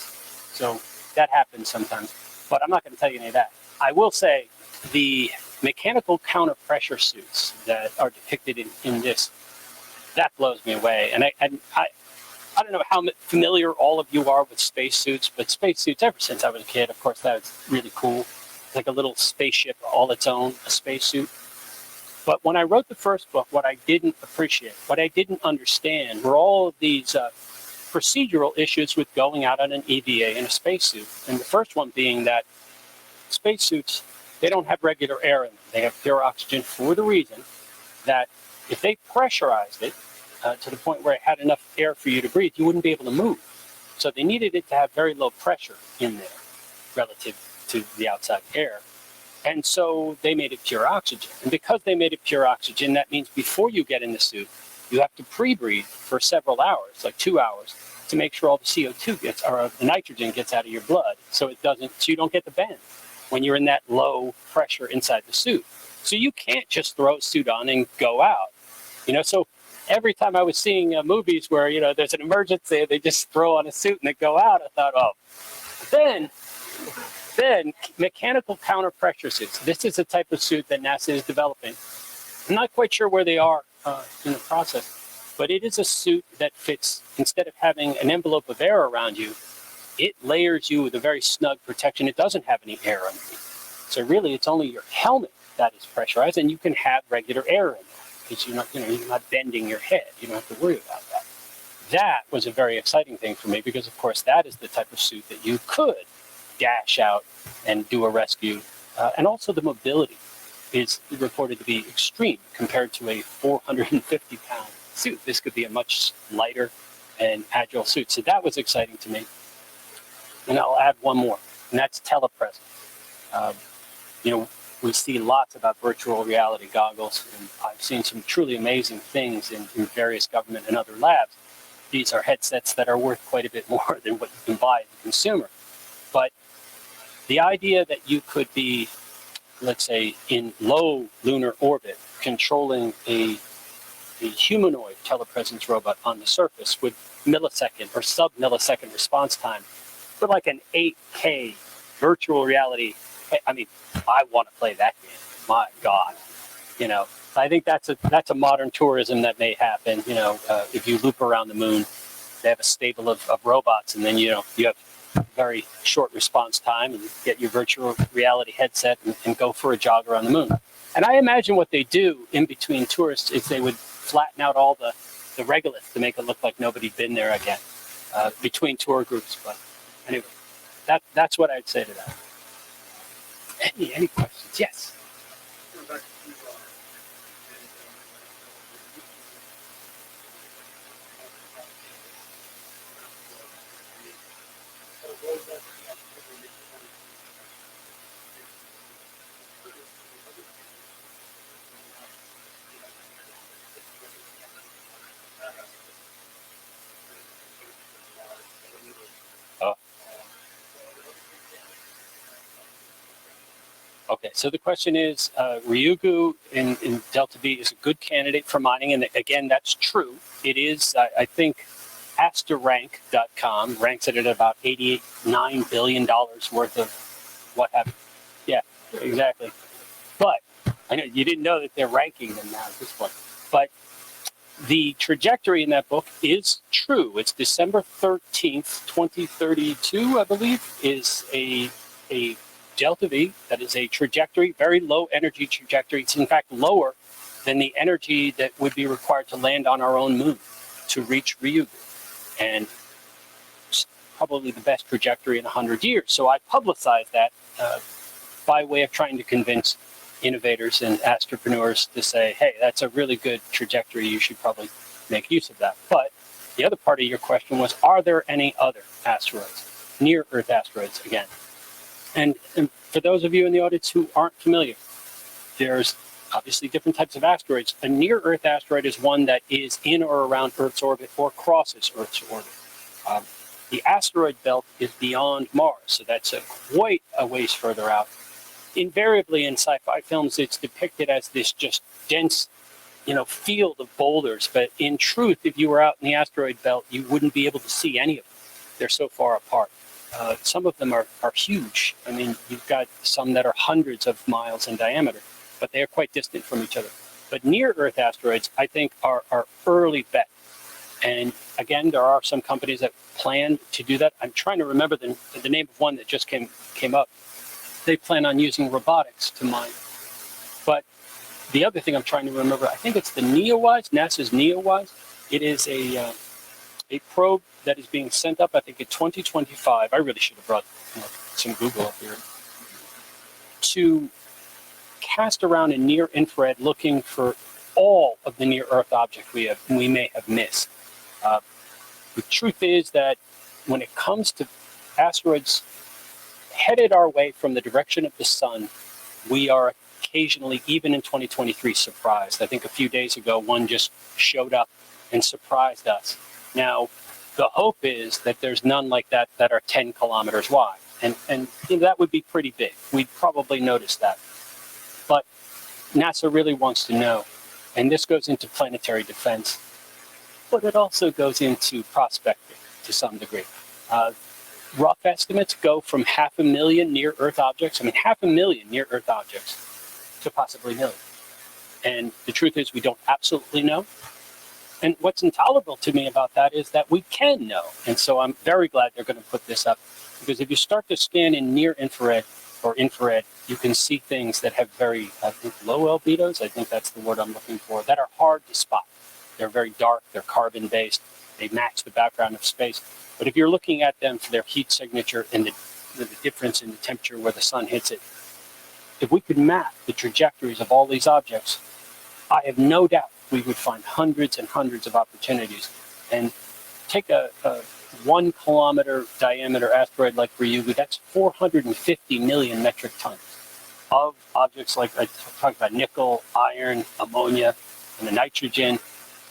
[SPEAKER 2] so that happens sometimes. But I'm not going to tell you any of that. I will say the mechanical counter pressure suits that are depicted in this, that blows me away, and I don't know how familiar all of you are with spacesuits, but spacesuits, ever since I was a kid, of course, that was really cool. It's like a little spaceship all its own, a spacesuit. But when I wrote the first book, what I didn't appreciate, what I didn't understand were all of these procedural issues with going out on an EVA in a spacesuit. And the first one being that spacesuits, they don't have regular air in them. They have pure oxygen for the reason that if they pressurized it, to the point where it had enough air for you to breathe, you wouldn't be able to move. So they needed it to have very low pressure in there relative to the outside air. And so they made it pure oxygen. And because they made it pure oxygen, that means before you get in the suit, you have to pre-breathe for several hours, like 2 hours, to make sure all the CO2 or the nitrogen gets out of your blood, so you don't get the bend when you're in that low pressure inside the suit. So you can't just throw a suit on and go out. So every time I was seeing movies where, there's an emergency, they just throw on a suit and they go out, I thought, oh. Then mechanical counter pressure suits. This is a type of suit that NASA is developing. I'm not quite sure where they are in the process, but it is a suit that fits, instead of having an envelope of air around you, it layers you with a very snug protection. It doesn't have any air underneath. So really, it's only your helmet that is pressurized, and you can have regular air in there, because you're not bending your head. You don't have to worry about that. That was a very exciting thing for me, because of course that is the type of suit that you could dash out and do a rescue. And also the mobility is reported to be extreme compared to a 450-pound suit. This could be a much lighter and agile suit. So that was exciting to me. And I'll add one more, and that's telepresence. We see lots about virtual reality goggles, and I've seen some truly amazing things in various government and other labs. These are headsets that are worth quite a bit more than what you can buy as a consumer. But the idea that you could be, let's say, in low lunar orbit, controlling a humanoid telepresence robot on the surface with millisecond or sub-millisecond response time, with like an 8K virtual reality, I want to play that game. My God, I think that's a modern tourism that may happen. If you loop around the moon, they have a stable of robots, and then you have very short response time, and you get your virtual reality headset and go for a jog around the moon. And I imagine what they do in between tourists is they would flatten out all the regolith to make it look like nobody'd been there again between tour groups. But anyway, that's what I'd say to that. Any questions? Yes. Okay, so the question is, Ryugu in Delta V is a good candidate for mining, and again, that's true. It is, I think, AstraRank.com ranks it at about $89 billion worth of what have you. Yeah, exactly. But I know you didn't know that they're ranking them now at this point. But the trajectory in that book is true. It's December 13th, 2032, I believe, is a Delta V that is a trajectory, very low energy trajectory. It's in fact lower than the energy that would be required to land on our own moon to reach Ryugu. And it's probably the best trajectory in 100 years. So I publicized that by way of trying to convince innovators and astropreneurs to say, hey, that's a really good trajectory. You should probably make use of that. But the other part of your question was, are there any other asteroids, near-Earth asteroids again? And for those of you in the audience who aren't familiar, there's obviously different types of asteroids. A near-Earth asteroid is one that is in or around Earth's orbit or crosses Earth's orbit. The asteroid belt is beyond Mars, so that's quite a ways further out. Invariably in sci-fi films, it's depicted as this just dense, field of boulders. But in truth, if you were out in the asteroid belt, you wouldn't be able to see any of them. They're so far apart. Some of them are huge. I mean, you've got some that are hundreds of miles in diameter, but they are quite distant from each other. But near-Earth asteroids, I think, are early bet. And again, there are some companies that plan to do that. I'm trying to remember the name of one that just came up. They plan on using robotics to mine. But the other thing I'm trying to remember, I think it's the NEOWISE, NASA's NEOWISE. It is a probe that is being sent up, I think, in 2025. I really should have brought some Google up here. To cast around in near infrared looking for all of the near-Earth objects we may have missed. The truth is that when it comes to asteroids headed our way from the direction of the sun, we are occasionally, even in 2023, surprised. I think a few days ago, one just showed up and surprised us. Now, the hope is that there's none like that that are 10 kilometers wide. And that would be pretty big. We'd probably notice that. But NASA really wants to know. And this goes into planetary defense. But it also goes into prospecting to some degree. Rough estimates go from 500,000 near-Earth objects, 500,000 near-Earth objects, to possibly million. And the truth is we don't absolutely know. And what's intolerable to me about that is that we can know. And so I'm very glad they're going to put this up. Because if you start to scan in near infrared or infrared, you can see things that have very, low albedos, I think that's the word I'm looking for, that are hard to spot. They're very dark, they're carbon-based, they match the background of space. But if you're looking at them for their heat signature and the difference in the temperature where the sun hits it, if we could map the trajectories of all these objects, I have no doubt we would find hundreds and hundreds of opportunities. And take a 1 kilometer diameter asteroid like Ryugu, that's 450 million metric tons of objects like I talked about nickel, iron, ammonia, and the nitrogen.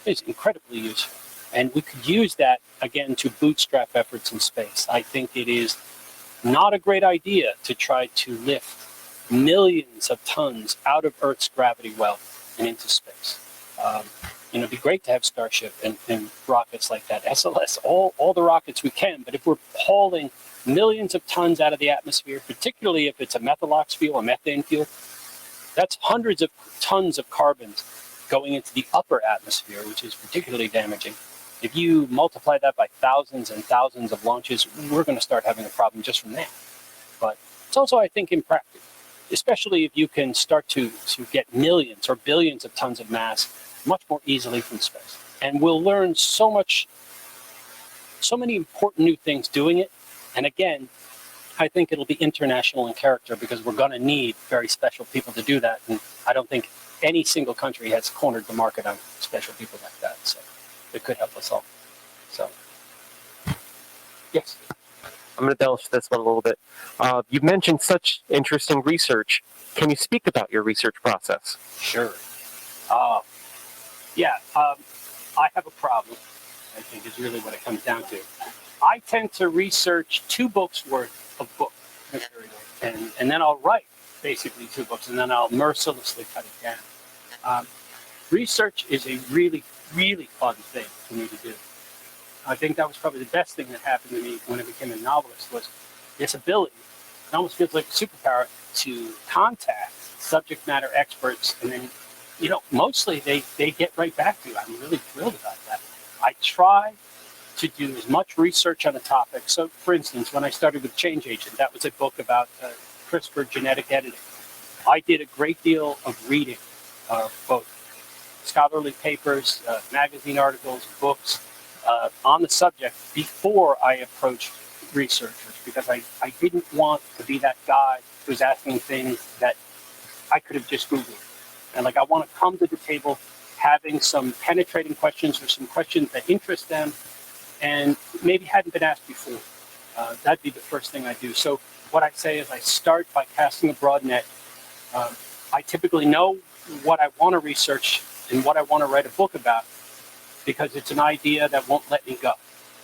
[SPEAKER 2] It's incredibly useful. And we could use that, again, to bootstrap efforts in space. I think it is not a great idea to try to lift millions of tons out of Earth's gravity well and into space. It'd be great to have Starship and rockets like that, SLS, all the rockets we can. But if we're hauling millions of tons out of the atmosphere, particularly if it's a methalox fuel, a methane fuel, that's hundreds of tons of carbons going into the upper atmosphere, which is particularly damaging. If you multiply that by thousands and thousands of launches, we're going to start having a problem just from that. But it's also, I think, impractical, especially if you can start to get millions or billions of tons of mass much more easily from space. And we'll learn so many important new things doing it. And again, I think it'll be international in character because we're going to need very special people to do that. And I don't think any single country has cornered the market on special people like that. So it could help us all. So, yes.
[SPEAKER 1] I'm going to delve into this one a little bit. You've mentioned such interesting research. Can you speak about your research process?
[SPEAKER 2] Sure. I have a problem, I think is really what it comes down to. I tend to research 2 books worth of book material, and then I'll write basically 2 books, and then I'll mercilessly cut it down. Research is a really, really fun thing for me to do. I think that was probably the best thing that happened to me when I became a novelist was this ability. It almost feels like a superpower to contact subject matter experts, and then, mostly they get right back to you. I'm really thrilled about that. I try to do as much research on a topic. So, for instance, when I started with Change Agent, that was a book about CRISPR genetic editing. I did a great deal of reading, both scholarly papers, magazine articles, books on the subject before I approached researchers, because I didn't want to be that guy who's asking things that I could have just Googled. And I want to come to the table having some penetrating questions or some questions that interest them and maybe hadn't been asked before. That'd be the first thing I do. So what I say is I start by casting a broad net. I typically know what I want to research and what I want to write a book about, because it's an idea that won't let me go.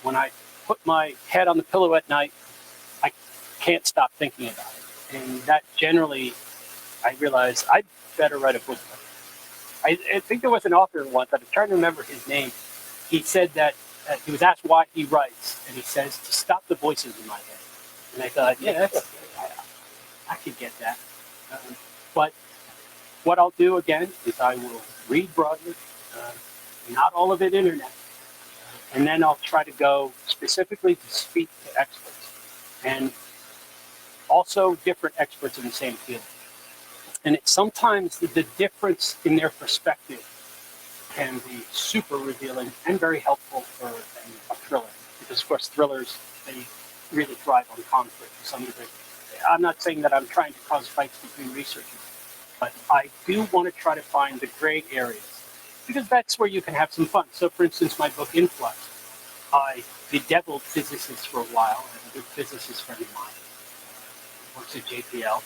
[SPEAKER 2] When I put my head on the pillow at night, I can't stop thinking about it. And that generally, I realized I'd better write a book about it. I think there was an author once, I'm trying to remember his name. He said that he was asked why he writes, and he says, to stop the voices in my head. And I thought, yeah, I could get that. But what I'll do again is I will read broadly, not all of it internet, and then I'll try to go specifically to speak to experts, and also different experts in the same field. And it's sometimes the difference in their perspective can be super revealing and very helpful for a thriller, because of course thrillers, they really thrive on conflict to some degree. I'm not saying that I'm trying to cause fights between researchers, but I do want to try to find the gray areas, because that's where you can have some fun. So for instance, my book Influx, I bedeviled physicists for a while. I have a good physicist friend of mine who works at JPL,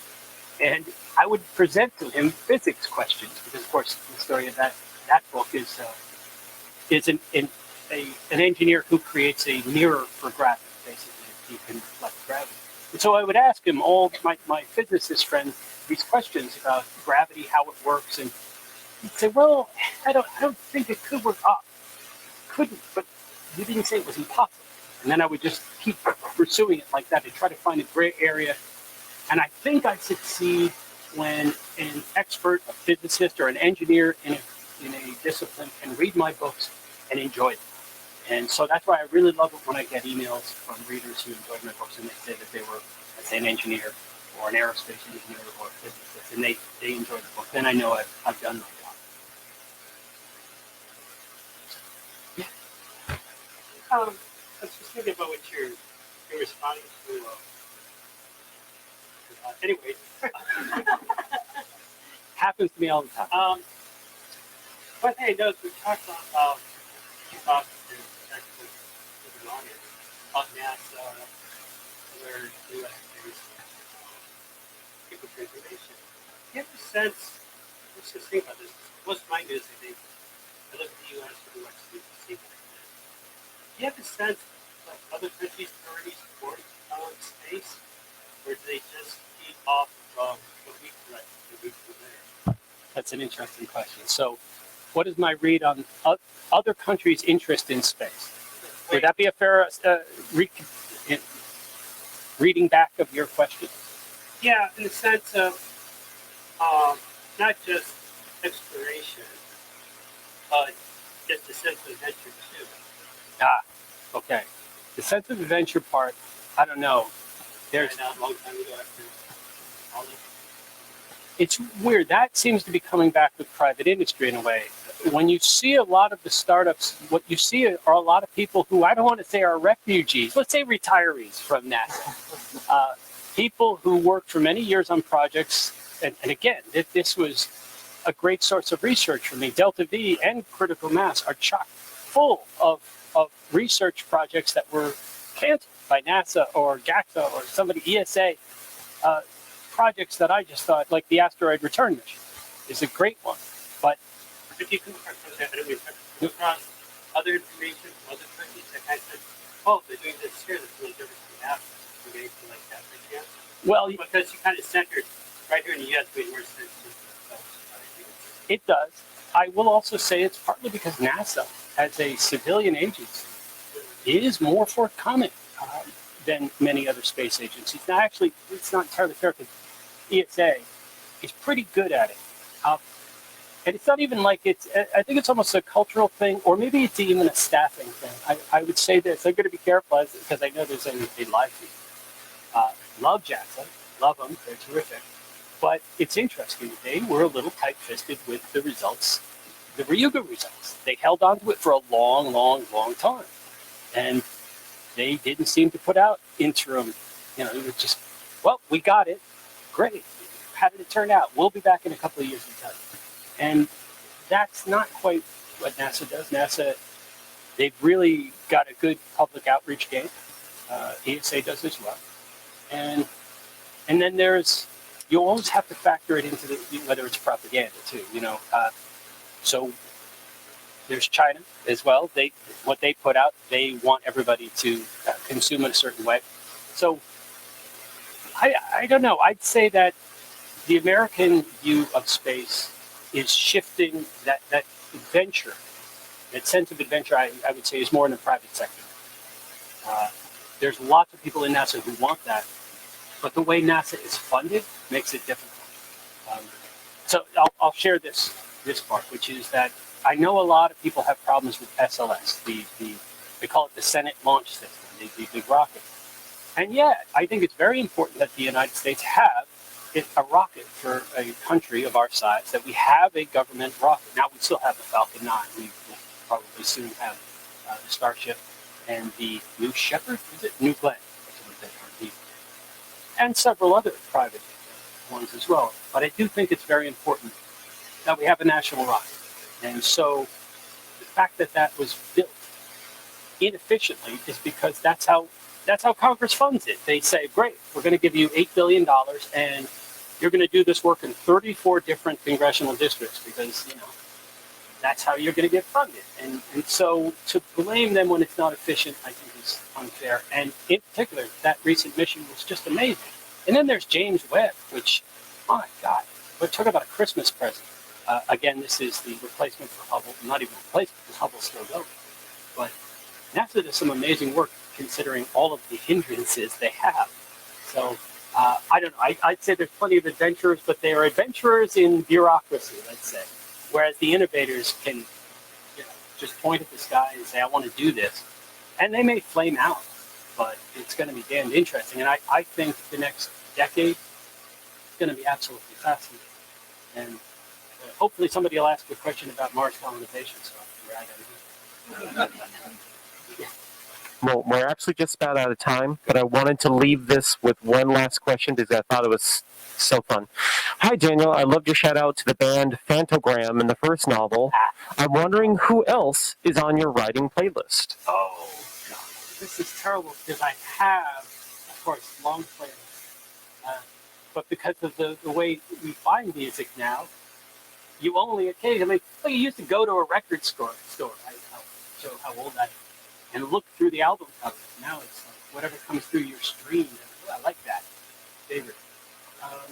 [SPEAKER 2] and I would present to him physics questions, because of course the story of that book is an engineer who creates a mirror for gravity, basically. He can reflect gravity. And so I would ask him, all my physicist friends, these questions about gravity, how it works, and he'd say, well, I don't think it could work. Couldn't, but you didn't say it was impossible. And then I would just keep pursuing it like that to try to find a gray area. And I think I succeed when an expert, a physicist, or an engineer in a discipline can read my books and enjoy them. And so that's why I really love it when I get emails from readers who enjoyed my books and they say that they were, let's say, an engineer or an aerospace engineer or a physicist, and they enjoyed the book. Then I know I've done my job.
[SPEAKER 3] Yeah. I was just thinking about what you're responding to. Anyway.
[SPEAKER 2] Happens to me all the time.
[SPEAKER 3] One thing I noticed, we talked about you talked to experts in the audience about NASA, where U.S. based people information. Do you have a sense? Let's just think about this. Most of my news, I think, I look at the U.S. and watch the BBC. Do you have a sense that other countries already support space, or do they just feed off of what we collect and we do there?
[SPEAKER 2] That's an interesting question. So, what is my read on other countries' interest in space? Would that be a fair reading back of your question?
[SPEAKER 3] Yeah, in the sense of not just exploration, but just a sense of adventure too.
[SPEAKER 2] Okay. The sense of adventure part, I don't know. There's
[SPEAKER 3] a long time ago after all this.
[SPEAKER 2] It's weird. That seems to be coming back with private industry in a way. When you see a lot of the startups, what you see are a lot of people who I don't want to say are refugees. Let's say retirees from NASA. People who worked for many years on projects. And again, this was a great source of research for me. Delta V and critical mass are chock full of research projects that were canceled by NASA or JAXA or somebody, ESA. Projects that I just thought, like the asteroid return mission, is a great one. But
[SPEAKER 3] if you come across other information from other countries that kind of said, oh, they're doing this here, that's really different from that, or anything like that, yeah.
[SPEAKER 2] Well,
[SPEAKER 3] because you kind of centered right here in the U.S. made more sense.
[SPEAKER 2] It does. I will also say it's partly because NASA, as a civilian agency, is more forthcoming than many other space agencies. Now, actually, it's not entirely fair because ESA is pretty good at it. And it's not even like I think it's almost a cultural thing, or maybe it's even a staffing thing. I would say this. I'm going to be careful because I know there's a live feed. Love JAXA. Love them. They're terrific. But it's interesting. They were a little tight-fisted with the results, the Ryuga results. They held on to it for a long, long, long time. And they didn't seem to put out interim, it was just, well, we got it. Great. How did it turn out? We'll be back in a couple of years to tell you. And that's not quite what NASA does. NASA, they've really got a good public outreach game. ESA does as well. And then there's, you always have to factor it into whether it's propaganda too. So there's China as well. What they put out, they want everybody to consume in a certain way. So I don't know. I'd say that the American view of space is shifting. That adventure, that sense of adventure, I would say, is more in the private sector. There's lots of people in NASA who want that, but the way NASA is funded makes it difficult. So I'll share this part, which is that I know a lot of people have problems with SLS. They call it the Senate Launch System, the big rocket. And yet, I think it's very important that the United States have a rocket for a country of our size, that we have a government rocket. Now, we still have the Falcon 9. We will probably soon have the Starship and the New Shepard, is it? New Glenn, and several other private ones as well. But I do think it's very important that we have a national rocket. And so the fact that that was built inefficiently is because that's how Congress funds it. They say, great, we're going to give you $8 billion and you're going to do this work in 34 different congressional districts because, that's how you're going to get funded. And so to blame them when it's not efficient, I think is unfair. And in particular, that recent mission was just amazing. And then there's James Webb, which, my God, we're talking about a Christmas present. Again, this is the replacement for Hubble. Not even replacement, because Hubble's still going. But NASA does some amazing work considering all of the hindrances they have. So I don't know. I'd say there's plenty of adventurers, but they are adventurers in bureaucracy, let's say. Whereas the innovators can just point at the sky and say, I want to do this. And they may flame out, but it's going to be damned interesting. And I think the next decade is going to be absolutely fascinating. And hopefully somebody will ask a question about Mars colonization. So
[SPEAKER 1] Well, we're actually just about out of time, but I wanted to leave this with one last question because I thought it was so fun. Hi, Daniel. I loved your shout out to the band Phantogram in the first novel. I'm wondering who else is on your writing playlist.
[SPEAKER 2] Oh, God. This is terrible because I have, of course, long playlists. But because of the way we find music now, you only occasionally, you used to go to a record store. I'll show how old I am, and look through the album covers. Now it's like whatever comes through your stream. I like that. Favorite. Oh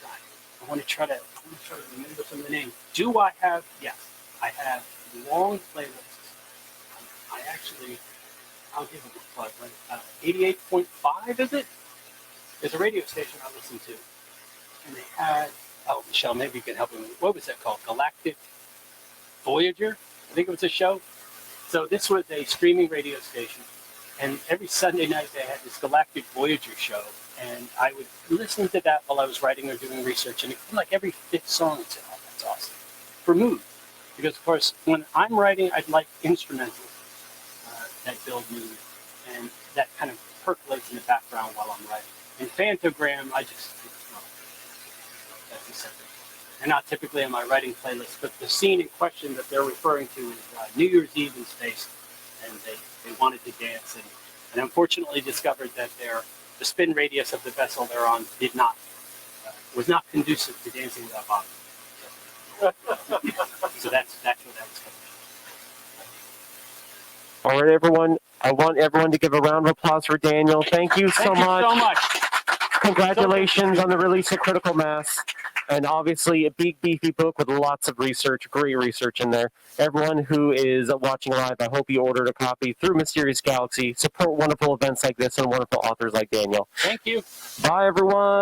[SPEAKER 2] God, I want to try to remember some of the names. Do I have? Yes, I have long playlists. I'll give it a plug. 88.5 is it? There's a radio station I listen to, and they had. Oh, Michelle, maybe you can help me. What was that called? Galactic Voyager? I think it was a show. So this was a streaming radio station, and every Sunday night they had this Galactic Voyager show, and I would listen to that while I was writing or doing research, and it was like every fifth song, I'd say, oh, that's awesome. For mood. Because, of course, when I'm writing, I'd like instrumentals that build mood, and that kind of percolates in the background while I'm writing. And Phantogram, that's a separate. They're not typically on my writing playlist, but the scene in question that they're referring to is New Year's Eve in space, and they wanted to dance, and unfortunately discovered that the spin radius of the vessel they're on was not conducive to dancing without bobbing. So that's what that was covering.
[SPEAKER 1] All right, everyone. I want everyone to give a round of applause for Daniel. Thank you so much.
[SPEAKER 2] Thank you so much.
[SPEAKER 1] Congratulations on the release of Critical Mass. And obviously a big, beefy book with lots of research, great research in there. Everyone who is watching live, I hope you ordered a copy through Mysterious Galaxy. Support wonderful events like this and wonderful authors like Daniel.
[SPEAKER 2] Thank you.
[SPEAKER 1] Bye, everyone.